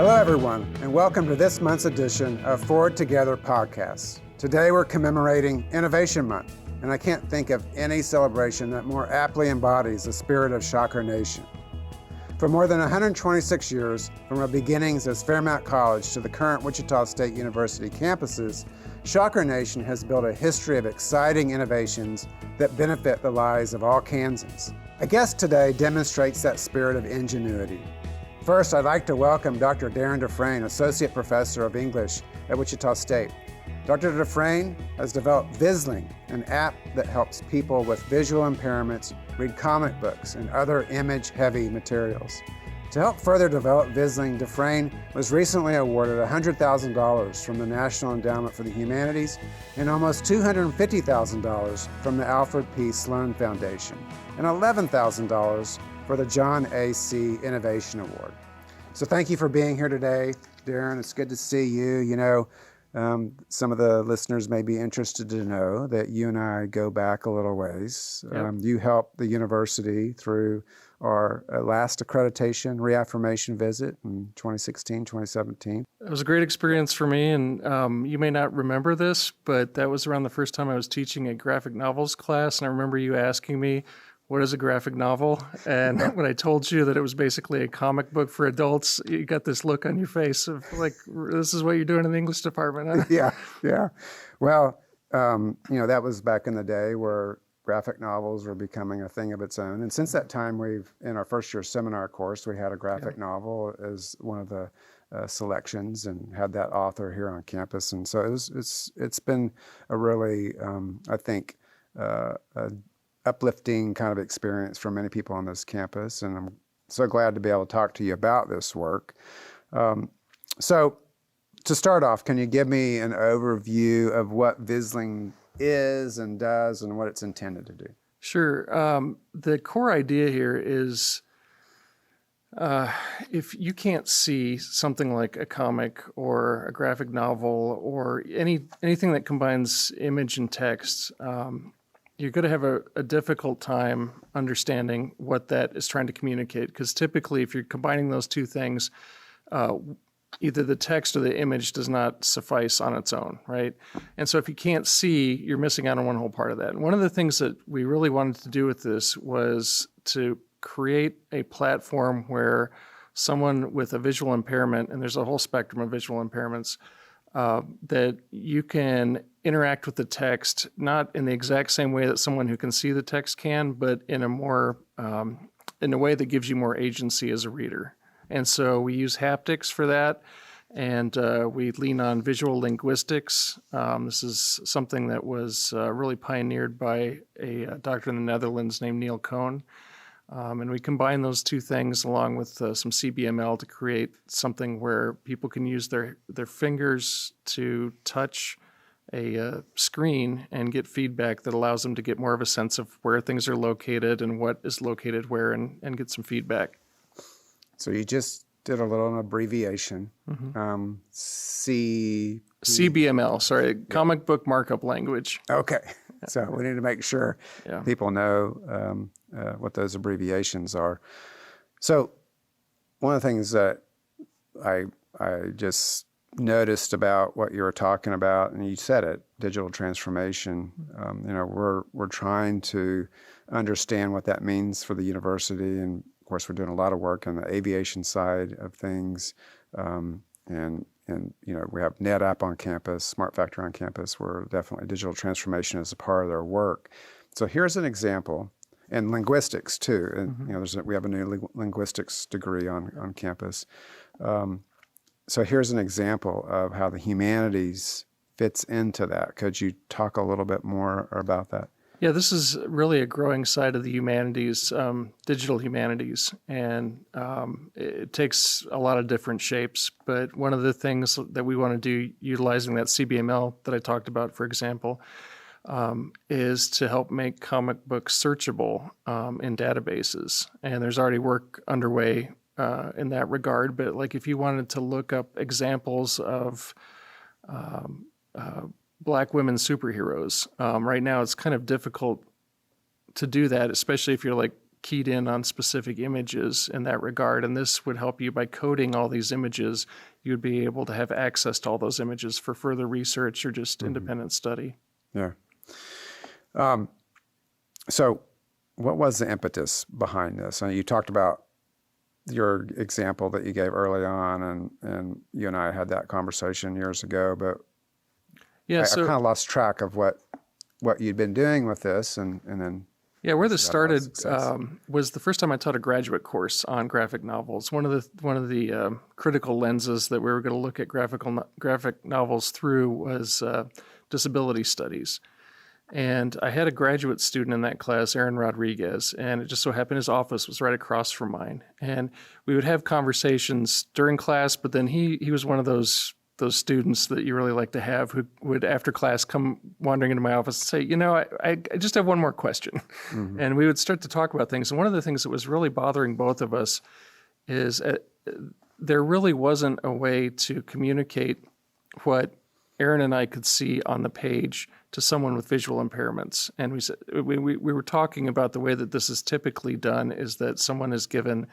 Hello, everyone, and welcome to this month's edition of Forward Together podcast. Today, we're commemorating Innovation Month, and I can't think of any celebration that more aptly embodies the spirit of Shocker Nation. For more than 126 years, from our beginnings as Fairmount College to the current Wichita State University campuses, Shocker Nation has built a history of exciting innovations that benefit the lives of all Kansans. Our guest today demonstrates that spirit of ingenuity. First, I'd like to welcome Dr. Darren DeFrain, Associate Professor of English at Wichita State. Dr. DeFrain has developed Visling, an app that helps people with visual impairments read comic books and other image-heavy materials. To help further develop Visling, DeFrain was recently awarded $100,000 from the National Endowment for the Humanities and almost $250,000 from the Alfred P. Sloan Foundation and $11,000 for the John A. C. Innovation Award. So thank you for being here today, Darren. It's good to see you. You know, some of the listeners may be interested to know that you and I go back a little ways. Yep. You helped the university through our last accreditation reaffirmation visit in 2016, 2017. It was a great experience for me, and you may not remember this, but that was around the first time I was teaching a graphic novels class, and I remember you asking me, what is a graphic novel? And when I told you that it was basically a comic book for adults, you got this look on your face of like, this is what you're doing in the English department, huh? Yeah. Well, that was back in the day where graphic novels were becoming a thing of its own. And since that time, in our first year seminar course, we had a graphic novel as one of the selections and had that author here on campus. And so it's been a really, I think, uplifting kind of experience for many people on this campus, and I'm so glad to be able to talk to you about this work. So to start off, can you give me an overview of what Visling is and does and what it's intended to do? Sure. The core idea here is if you can't see something like a comic or a graphic novel or anything that combines image and text, you're going to have a difficult time understanding what that is trying to communicate, because typically if you're combining those two things, either the text or the image does not suffice on its own, right? And so if you can't see, you're missing out on one whole part of that. And one of the things that we really wanted to do with this was to create a platform where someone with a visual impairment, and there's a whole spectrum of visual impairments, that you can interact with the text, not in the exact same way that someone who can see the text can, but in a way that gives you more agency as a reader. And so we use haptics for that, and we lean on visual linguistics. This is something that was really pioneered by a doctor in the Netherlands named Neil Cohn. And we combine those two things along with some CBML to create something where people can use their fingers to touch a screen and get feedback that allows them to get more of a sense of where things are located and what is located where, and get some feedback. So you just did a little abbreviation. Mm-hmm. CBML, sorry, comic book markup language. Okay. So we need to make sure people know what those abbreviations are. So one of the things that I just noticed about what you were talking about, and you said it, digital transformation. We're trying to understand what that means for the university, and of course we're doing a lot of work on the aviation side of things, and we have NetApp on campus, Smart Factory on campus, where definitely digital transformation is a part of their work. So here's an example, and linguistics too. And we have a new linguistics degree on campus. So here's an example of how the humanities fits into that. Could you talk a little bit more about that? Yeah, this is really a growing side of the humanities, digital humanities, and it takes a lot of different shapes. But one of the things that we want to do, utilizing that CBML that I talked about, for example, is to help make comic books searchable in databases. And there's already work underway in that regard. But like if you wanted to look up examples of Black women superheroes. Right now, it's kind of difficult to do that, especially if you're like keyed in on specific images in that regard. And this would help you by coding all these images. You'd be able to have access to all those images for further research or just independent study. Yeah. So what was the impetus behind this? You talked about your example that you gave early on, and you and I had that conversation years ago, but I kind of lost track of what you'd been doing with this, and then... Yeah, where this started was the first time I taught a graduate course on graphic novels. One of the critical lenses that we were going to look at graphic novels through was disability studies. And I had a graduate student in that class, Aaron Rodriguez, and it just so happened his office was right across from mine. And we would have conversations during class, but then he was one of those students that you really like to have who would, after class, come wandering into my office and say, I just have one more question. Mm-hmm. And we would start to talk about things. And one of the things that was really bothering both of us is there really wasn't a way to communicate what Aaron and I could see on the page to someone with visual impairments. And we were talking about the way that this is typically done is that someone is given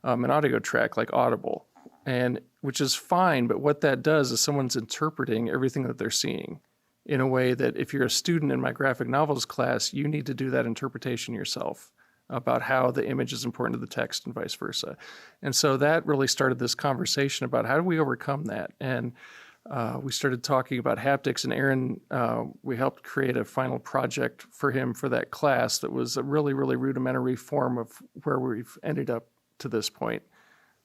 an audio track like Audible, and which is fine, but what that does is someone's interpreting everything that they're seeing in a way that if you're a student in my graphic novels class, you need to do that interpretation yourself about how the image is important to the text and vice versa. And so that really started this conversation about how do we overcome that? And we started talking about haptics, and Aaron, we helped create a final project for him for that class that was a really, really rudimentary form of where we've ended up to this point,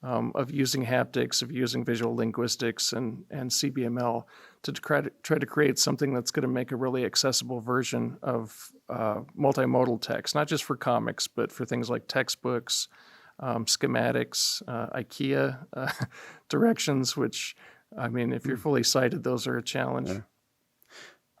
of using haptics, of using visual linguistics and CBML to try to create something that's going to make a really accessible version of multimodal text, not just for comics, but for things like textbooks, schematics, IKEA directions, which... I mean, if you're fully sighted, those are a challenge. Yeah.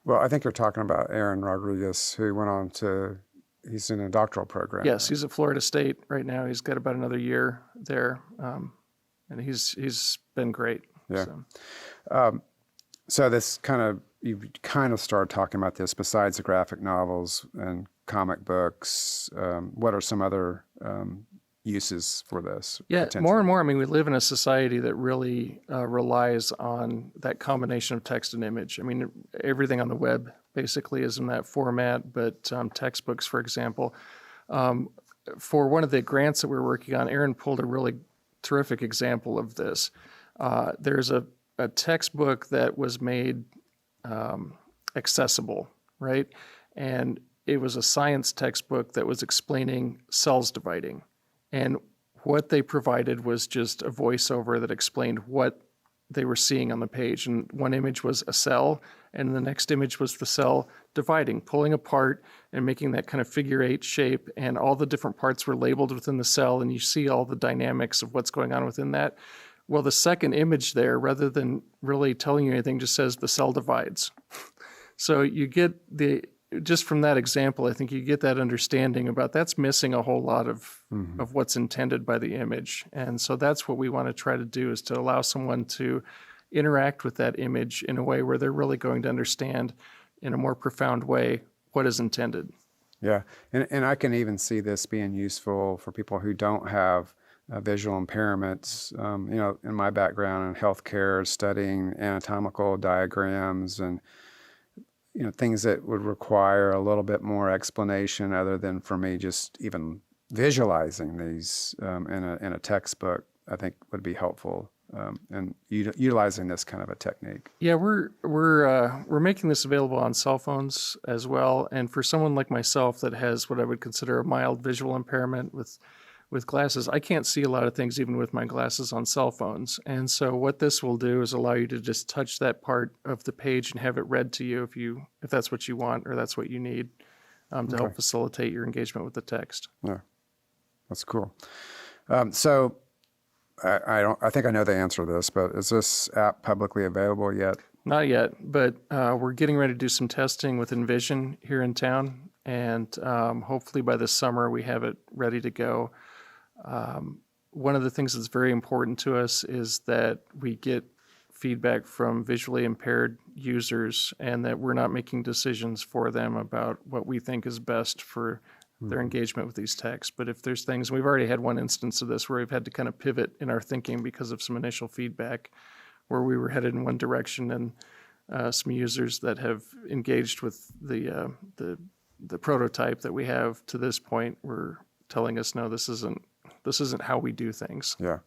Well, I think you're talking about Aaron Rodriguez, who went on he's in a doctoral program. Yes, he's at Florida State right now. He's got about another year there, and he's been great. Yeah. So this you kind of started talking about this. Besides the graphic novels and comic books, what are some other uses for this? Yeah, more and more. I mean, we live in a society that really relies on that combination of text and image. I mean, everything on the web basically is in that format, but textbooks, for example. For one of the grants that we're working on, Aaron pulled a really terrific example of this. There's a textbook that was made accessible, right? And it was a science textbook that was explaining cells dividing. And what they provided was just a voiceover that explained what they were seeing on the page. And one image was a cell, and the next image was the cell dividing, pulling apart and making that kind of figure eight shape. And all the different parts were labeled within the cell, and you see all the dynamics of what's going on within that. Well, the second image there, rather than really telling you anything, just says the cell divides. So you get just from that example, I think you get that understanding about that's missing a whole lot of what's intended by the image. And so that's what we want to try to do, is to allow someone to interact with that image in a way where they're really going to understand in a more profound way what is intended. Yeah, and I can even see this being useful for people who don't have visual impairments. In my background in healthcare, studying anatomical diagrams and things that would require a little bit more explanation other than for me just even visualizing these in a textbook, I think would be helpful, and utilizing this kind of a technique. Yeah, we're making this available on cell phones as well. And for someone like myself that has what I would consider a mild visual impairment with glasses, I can't see a lot of things even with my glasses on cell phones. And so what this will do is allow you to just touch that part of the page and have it read to you if that's what you want or that's what you need to help facilitate your engagement with the text. Yeah, that's cool. So I think I know the answer to this, but is this app publicly available yet? Not yet, but we're getting ready to do some testing with Envision here in town, and hopefully by this summer we have it ready to go. One of the things that's very important to us is that we get feedback from visually impaired users and that we're not making decisions for them about what we think is best for their engagement with these texts. But if there's things, we've already had one instance of this where we've had to kind of pivot in our thinking because of some initial feedback where we were headed in one direction, and some users that have engaged with the prototype that we have to this point were telling us, no, this isn't how we do things. Yeah.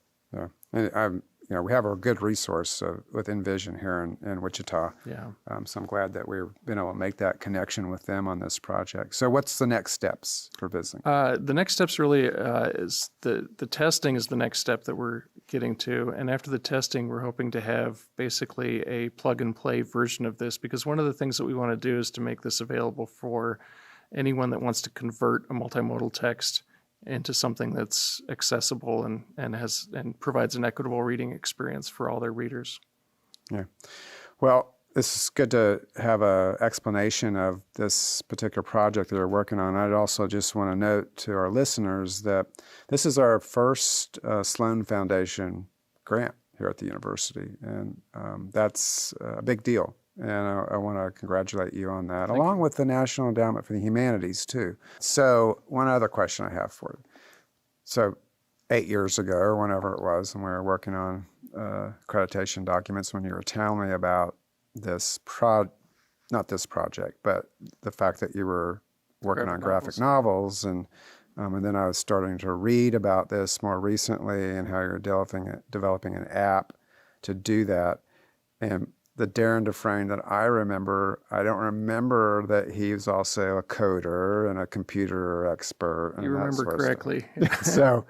And we have a good resource with Envision here in Wichita. Yeah. So I'm glad that we've been able to make that connection with them on this project. So what's the next steps for visiting? The next steps really is the testing is the next step that we're getting to. And after the testing, we're hoping to have basically a plug and play version of this, because one of the things that we want to do is to make this available for anyone that wants to convert a multimodal text into something that's accessible and provides an equitable reading experience for all their readers. Yeah. Well, this is good to have an explanation of this particular project that they're working on. I'd also just want to note to our listeners that this is our first Sloan Foundation grant here at the university, and that's a big deal. And I want to congratulate you on that, along with the National Endowment for the Humanities, too. So one other question I have for you. So 8 years ago, or whenever it was, when we were working on accreditation documents, when you were telling me about this not this project, but the fact that you were working on graphic novels, and then I was starting to read about this more recently and how you're developing an app to do that. And the Darren DeFrain that I remember, I don't remember that he was also a coder and a computer expert. You remember correctly. So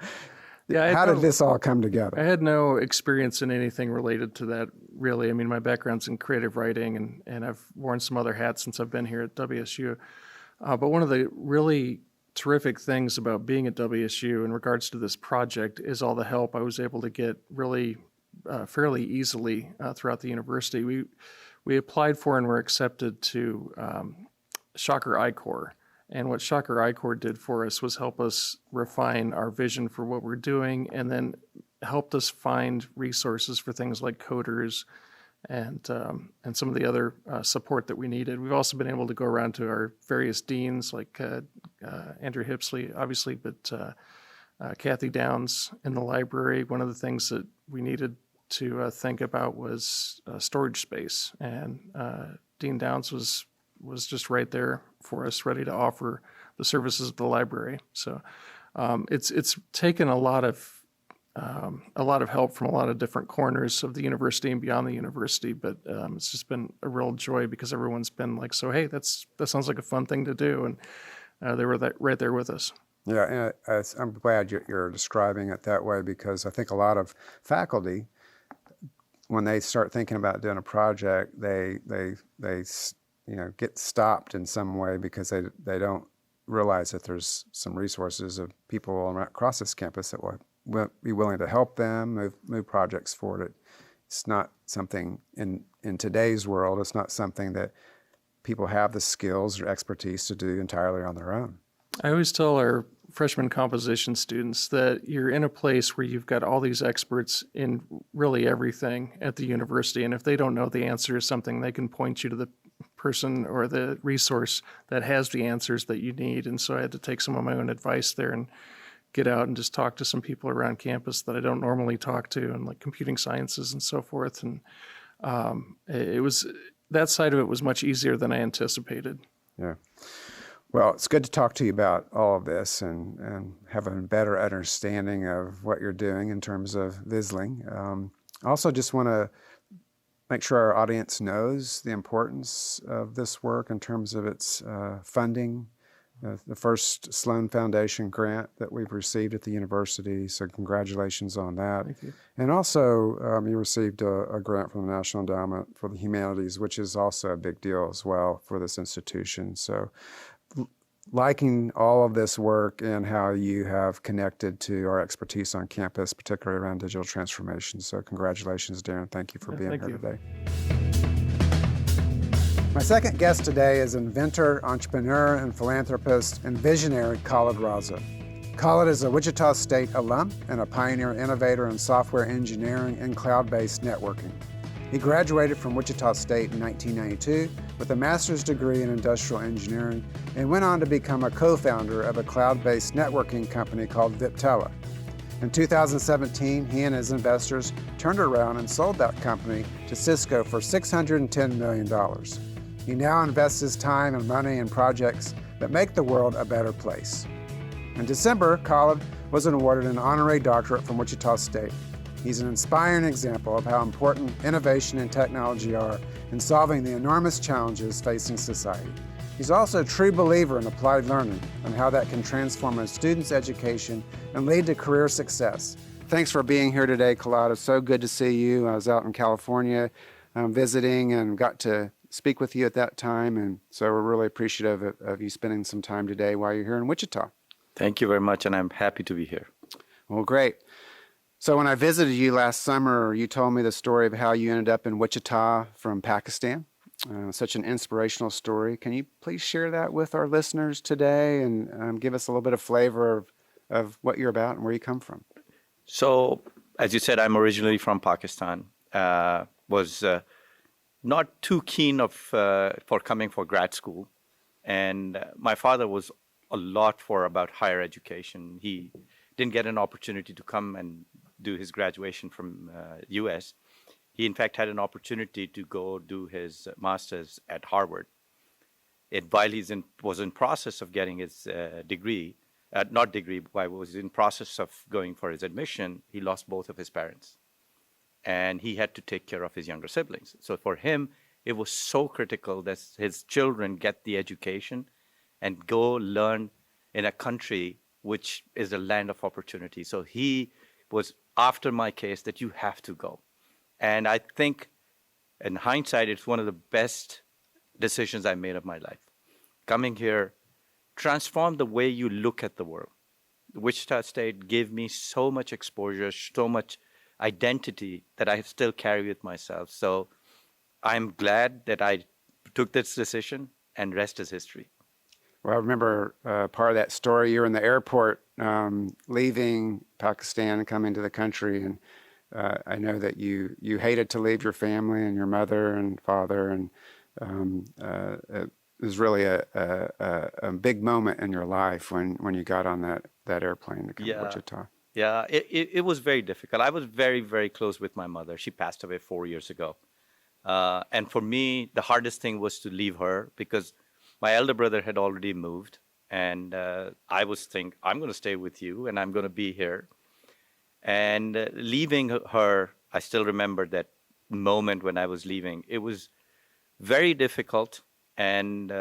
yeah, how did this all come together? I had no experience in anything related to that, really. I mean, my background's in creative writing, and I've worn some other hats since I've been here at WSU. But one of the really terrific things about being at WSU in regards to this project is all the help I was able to get really fairly easily throughout the university. We applied for and were accepted to Shocker I-Corps. And what Shocker I-Corps did for us was help us refine our vision for what we're doing, and then helped us find resources for things like coders and some of the other support that we needed. We've also been able to go around to our various deans, like Andrew Hipsley, obviously, but Kathy Downs in the library. One of the things that we needed to think about was storage space, and Dean Downs was just right there for us, ready to offer the services of the library. So it's taken a lot of help from a lot of different corners of the university and beyond the university, but it's just been a real joy because everyone's been like, so hey, that sounds like a fun thing to do, and they were right there with us. Yeah, and I'm glad you're describing it that way, because I think a lot of faculty, when they start thinking about doing a project, they get stopped in some way because they don't realize that there's some resources of people across this campus that will be willing to help them move projects forward. It's not something in today's world. It's not something that people have the skills or expertise to do entirely on their own. I always tell our freshman composition students that you're in a place where you've got all these experts in really everything at the university, and if they don't know the answer to something, they can point you to the person or the resource that has the answers that you need. And so I had to take some of my own advice there and get out and just talk to some people around campus that I don't normally talk to, and like computing sciences and so forth. And it was, that side of it was much easier than I anticipated. Yeah. Well, it's good to talk to you about all of this and have a better understanding of what you're doing in terms of Visling. I also just want to make sure our audience knows the importance of this work in terms of its funding. The first Sloan Foundation grant that we've received at the university, so congratulations on that. Thank you. And also, you received a grant from the National Endowment for the Humanities, which is also a big deal as well for this institution. So liking all of this work and how you have connected to our expertise on campus, particularly around digital transformation. So congratulations, Darren. Thank you for being here today. My second guest today is inventor, entrepreneur, and philanthropist and visionary Khalid Raza. Khalid is a Wichita State alum and a pioneer innovator in software engineering and cloud-based networking. He graduated from Wichita State in 1992 with a master's degree in industrial engineering and went on to become a co-founder of a cloud-based networking company called Viptela. In 2017, he and his investors turned around and sold that company to Cisco for $610 million. He now invests his time and money in projects that make the world a better place. In December, Khalid was awarded an honorary doctorate from Wichita State. He's an inspiring example of how important innovation and technology are in solving the enormous challenges facing society. He's also a true believer in applied learning and how that can transform a student's education and lead to career success. Thanks for being here today, Khalid. It's so good to see you. I was out in California visiting and got to speak with you at that time, and so we're really appreciative of you spending some time today while you're here in Wichita. Thank you very much, and I'm happy to be here. Well, great. So when I visited you last summer, you told me the story of how you ended up in Wichita from Pakistan. Such an inspirational story. Can you please share that with our listeners today and give us a little bit of flavor of what you're about and where you come from? So, as you said, I'm originally from Pakistan. Was not too keen for coming for grad school. And my father was a lot for about higher education. He didn't get an opportunity to come and do his graduation from U.S. He, in fact, had an opportunity to go do his master's at Harvard. While he was in process of getting his degree, while he was in process of going for his admission, he lost both of his parents. And he had to take care of his younger siblings. So for him, it was so critical that his children get the education and go learn in a country which is a land of opportunity. So he was after my case that you have to go. And I think, in hindsight, it's one of the best decisions I made of my life. Coming here transformed the way you look at the world. Wichita State gave me so much exposure, so much identity that I still carry with myself. So I'm glad that I took this decision, and rest is history. Well, I remember part of that story. You were in the airport leaving Pakistan and coming to the country, and I know that you hated to leave your family and your mother and father, and it was really a big moment in your life when you got on that airplane to come to Wichita. Yeah, it was very difficult. I was very, very close with my mother. She passed away 4 years ago. And for me, the hardest thing was to leave her because my elder brother had already moved. And I was thinking, I'm going to stay with you and I'm going to be here. And leaving her, I still remember that moment when I was leaving. It was very difficult. And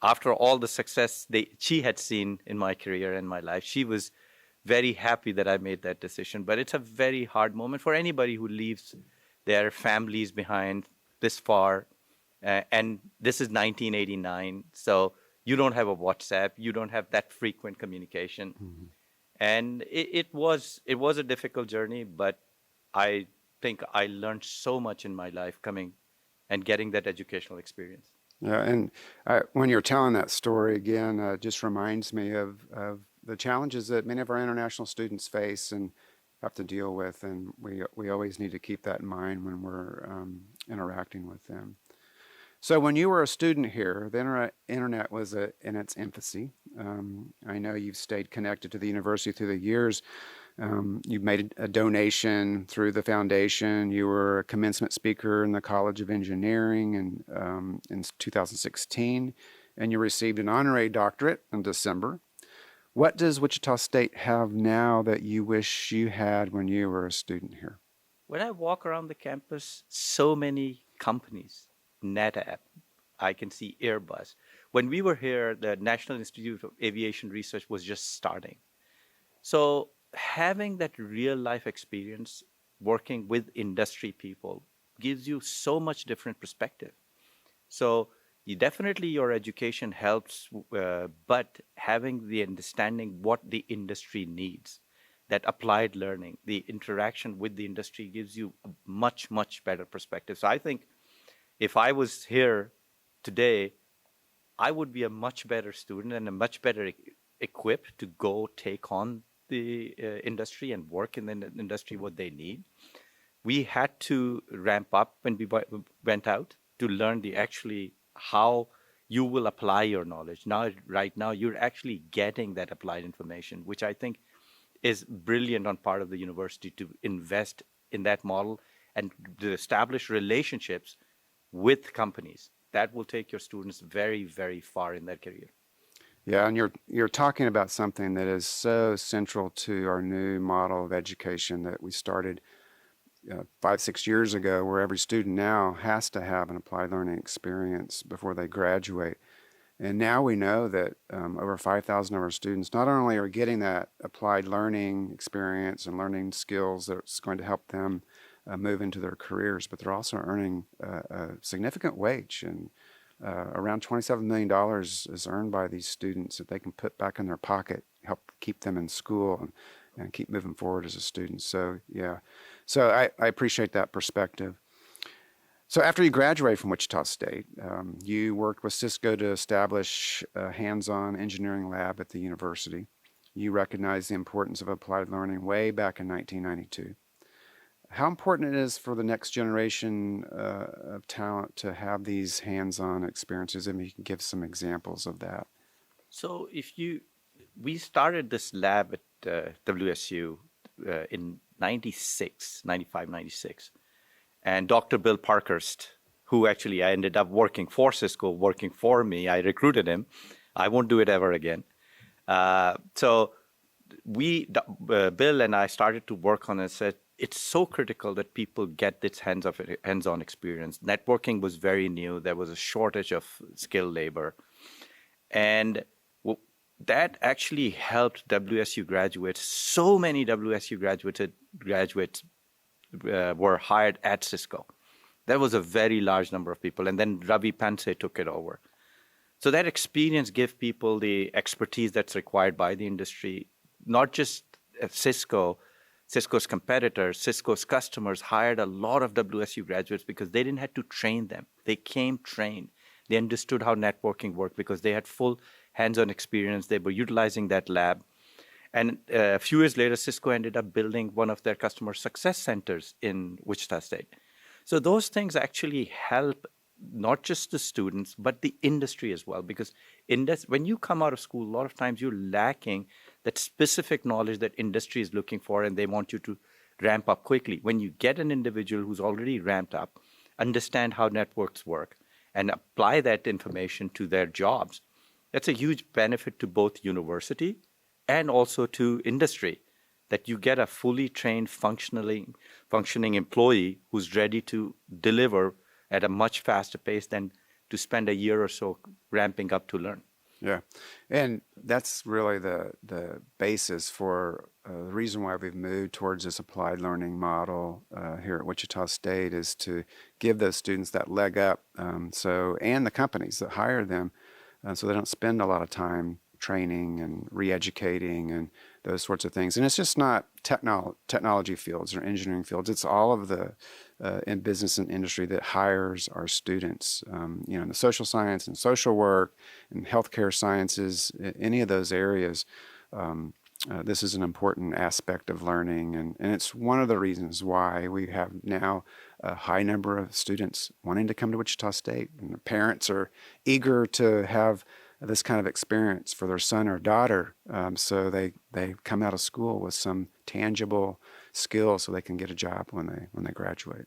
after all the success she had seen in my career and my life, she was very happy that I made that decision. But it's a very hard moment for anybody who leaves their families behind this far. And this is 1989. So you don't have a WhatsApp. You don't have that frequent communication. Mm-hmm. And it was a difficult journey, but I think I learned so much in my life coming and getting that educational experience. Yeah, and when you're telling that story again, it just reminds me of the challenges that many of our international students face and have to deal with, and we always need to keep that in mind when we're interacting with them. So when you were a student here, the internet was in its infancy. I know you've stayed connected to the university through the years. You've made a donation through the foundation. You were a commencement speaker in the College of Engineering in 2016, and you received an honorary doctorate in December. What does Wichita State have now that you wish you had when you were a student here? When I walk around the campus, so many companies, NetApp, I can see Airbus. When we were here, the National Institute of Aviation Research was just starting. So having that real life experience working with industry people gives you so much different perspective. So your education helps, but having the understanding what the industry needs, that applied learning, the interaction with the industry gives you a much, much better perspective. So I think if I was here today, I would be a much better student and a much better equipped to go take on the industry and work in the industry what they need. We had to ramp up when we went out to learn the actually how you will apply your knowledge. Now, right now, you're actually getting that applied information, which I think is brilliant on part of the university to invest in that model and to establish relationships with companies. That will take your students very, very far in their career. Yeah, and you're talking about something that is so central to our new model of education that we started 5-6 years ago, where every student now has to have an applied learning experience before they graduate. And now we know that over 5,000 of our students not only are getting that applied learning experience and learning skills that's going to help them move into their careers, but they're also earning a significant wage. And around $27 million is earned by these students that they can put back in their pocket, help keep them in school and keep moving forward as a student. So, yeah. So I appreciate that perspective. So after you graduated from Wichita State, you worked with Cisco to establish a hands-on engineering lab at the university. You recognized the importance of applied learning way back in 1992. How important it is for the next generation of talent to have these hands-on experiences, and you can give some examples of that. So we started this lab at WSU in 95, 96. And Dr. Bill Parkhurst, who actually I ended up working for Cisco, working for me, I recruited him. I won't do it ever again. So Bill and I started to work on it and said, it's so critical that people get this hands-on experience. Networking was very new. There was a shortage of skilled labor. And that actually helped WSU graduates. So many WSU graduates were hired at Cisco. That was a very large number of people. And then Ravi Pansay took it over. So that experience gave people the expertise that's required by the industry, not just at Cisco's competitors, Cisco's customers hired a lot of WSU graduates because they didn't have to train them. They came trained. They understood how networking worked because they had full hands-on experience. They were utilizing that lab. And a few years later, Cisco ended up building one of their customer success centers in Wichita State. So those things actually help not just the students, but the industry as well. Because when you come out of school, a lot of times you're lacking that specific knowledge that industry is looking for, and they want you to ramp up quickly. When you get an individual who's already ramped up, understand how networks work, and apply that information to their jobs, that's a huge benefit to both university and also to industry, that you get a fully trained, functioning employee who's ready to deliver at a much faster pace than to spend a year or so ramping up to learn. Yeah, and that's really the basis for the reason why we've moved towards this applied learning model here at Wichita State, is to give those students that leg up, and the companies that hire them, so they don't spend a lot of time training and re-educating and those sorts of things. And it's just not technology fields or engineering fields. It's all of the in business and industry that hires our students. In the social science and social work and healthcare sciences, any of those areas, this is an important aspect of learning. And it's one of the reasons why we have now a high number of students wanting to come to Wichita State. And the parents are eager to have this kind of experience for their son or daughter, so they come out of school with some tangible skills so they can get a job when they graduate.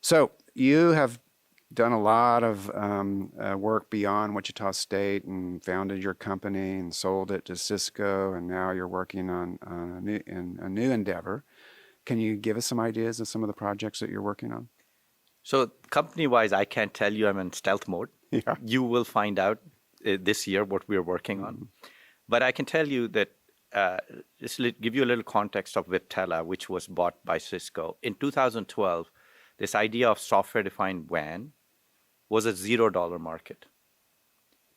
So you have done a lot of work beyond Wichita State and founded your company and sold it to Cisco, and now you're working on a new endeavor. Can you give us some ideas of some of the projects that you're working on? So company-wise, I can't tell you. I'm in stealth mode. Yeah. You will find out this year what we're working on. But I can tell you that, just to give you a little context of Viptela, which was bought by Cisco. In 2012, this idea of software-defined WAN was a $0 market.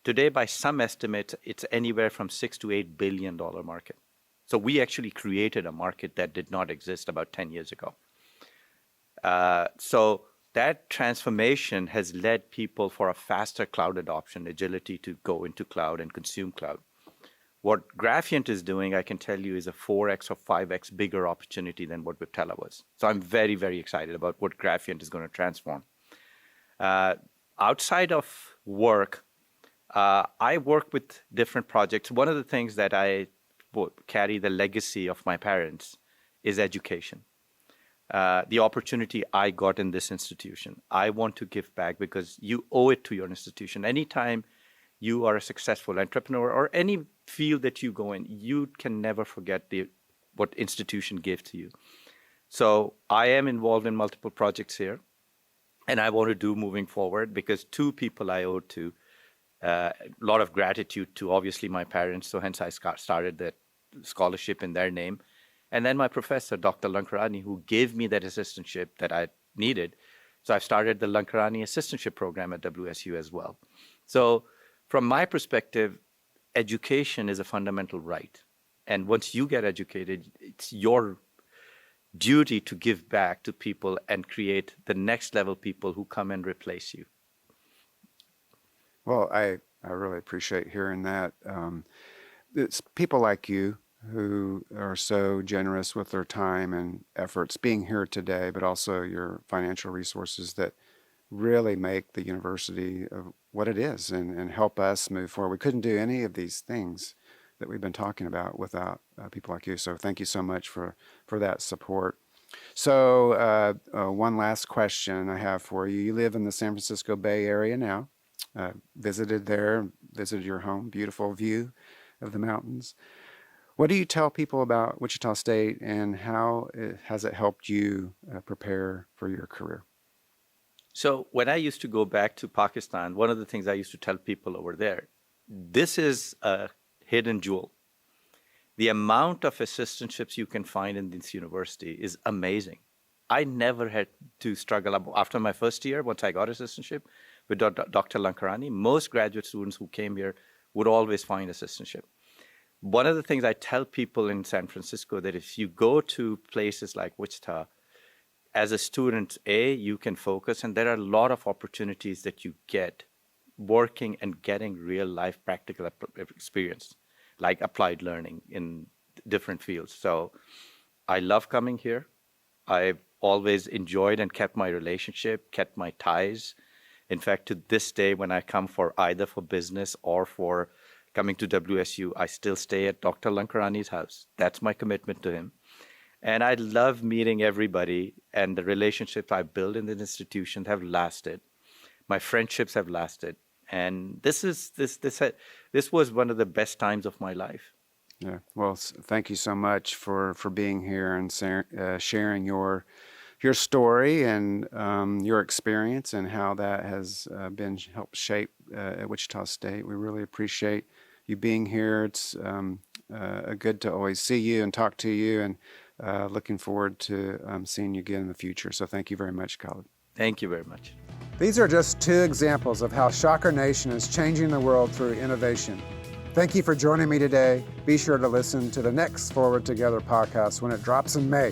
Today, by some estimates, it's anywhere from $6 to $8 billion market. So we actually created a market that did not exist about 10 years ago. So that transformation has led people for a faster cloud adoption, agility to go into cloud and consume cloud. What Graphiant is doing, I can tell you, is a 4x or 5x bigger opportunity than what Viptela was. So I'm very, very excited about what Graphiant is going to transform. outside of work, I work with different projects. One of the things that I carry the legacy of my parents is education. The opportunity I got in this institution, I want to give back because you owe it to your institution. Anytime you are a successful entrepreneur or any field that you go in, you can never forget what institution gave to you. So I am involved in multiple projects here, and I want to do moving forward because two people I owe to a lot of gratitude to, obviously my parents, so hence I started that scholarship in their name. And then my professor, Dr. Lankarani, who gave me that assistantship that I needed. So I've started the Lankarani assistantship program at WSU as well. So from my perspective, education is a fundamental right. And once you get educated, it's your duty to give back to people and create the next level people who come and replace you. Well, I really appreciate hearing that. It's people like you who are so generous with their time and efforts being here today, but also your financial resources that really make the university what it is and help us move forward. We couldn't do any of these things that we've been talking about without people like you. So thank you so much for that support. So one last question I have for you. You live in the San Francisco Bay Area now. Visited your home, beautiful view of the mountains. What do you tell people about Wichita State and how has it helped you prepare for your career? So when I used to go back to Pakistan, one of the things I used to tell people over there, this is a hidden jewel. The amount of assistantships you can find in this university is amazing. I never had to struggle. After my first year, once I got assistantship with Dr. Lankarani, most graduate students who came here would always find assistantship. One of the things I tell people in San Francisco that if you go to places like Wichita, as a student, you can focus, and there are a lot of opportunities that you get working and getting real life practical experience, like applied learning in different fields. So I love coming here. I've always enjoyed and kept my relationship, kept my ties. In fact, to this day, when I come either for business or for coming to WSU, I still stay at Dr. Lankarani's house. That's my commitment to him. And I love meeting everybody, and the relationships I built in the institution have lasted. My friendships have lasted. And this was one of the best times of my life. Yeah. Well, thank you so much for being here and sharing your story and your experience and how that has been helped shape at Wichita State. We really appreciate you being here. It's good to always see you and talk to you, and looking forward to seeing you again in the future. So thank you very much, Khalid. Thank you very much. These are just two examples of how Shocker Nation is changing the world through innovation. Thank you for joining me today. Be sure to listen to the next Forward Together podcast when it drops in May.